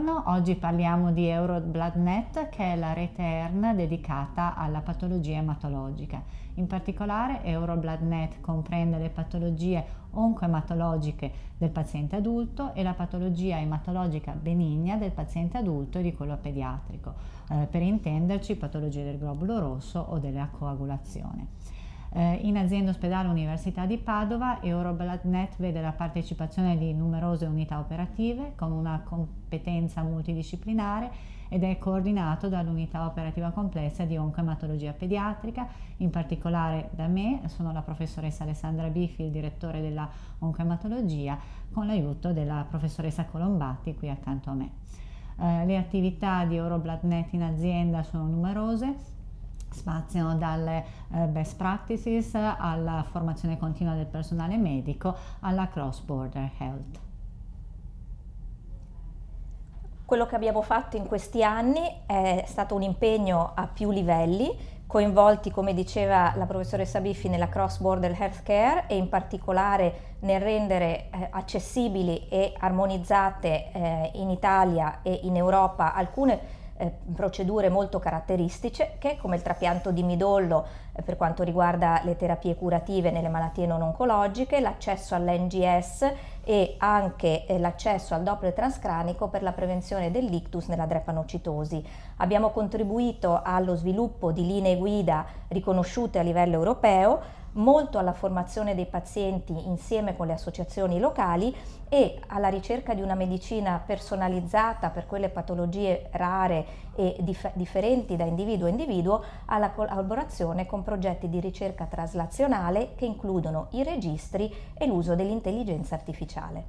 Buongiorno, oggi parliamo di EuroBloodNet, che è la rete ERN dedicata alla patologia ematologica. In particolare EuroBloodNet comprende le patologie oncoematologiche del paziente adulto e la patologia ematologica benigna del paziente adulto e di quello pediatrico, per intenderci patologie del globulo rosso o della coagulazione. In azienda ospedale Università di Padova, EuroBloodNet vede la partecipazione di numerose unità operative con una competenza multidisciplinare ed è coordinato dall'unità operativa complessa di oncoematologia pediatrica, in particolare da me, sono la professoressa Alessandra Biffi, il direttore della oncoematologia, con l'aiuto della professoressa Colombatti qui accanto a me. Le attività di EuroBloodNet in azienda sono numerose, spaziano dalle best practices alla formazione continua del personale medico alla cross-border health. Quello che abbiamo fatto in questi anni è stato un impegno a più livelli, coinvolti, come diceva la professoressa Biffi, nella cross-border healthcare e in particolare nel rendere accessibili e armonizzate in Italia e in Europa alcune procedure molto caratteristiche come il trapianto di midollo per quanto riguarda le terapie curative nelle malattie non oncologiche, l'accesso all'NGS e anche l'accesso al Doppler transcranico per la prevenzione dell'ictus nella drepanocitosi. Abbiamo contribuito allo sviluppo di linee guida riconosciute a livello europeo, molto alla formazione dei pazienti insieme con le associazioni locali e alla ricerca di una medicina personalizzata per quelle patologie rare e differenti da individuo a individuo, alla collaborazione con progetti di ricerca traslazionale che includono i registri e l'uso dell'intelligenza artificiale.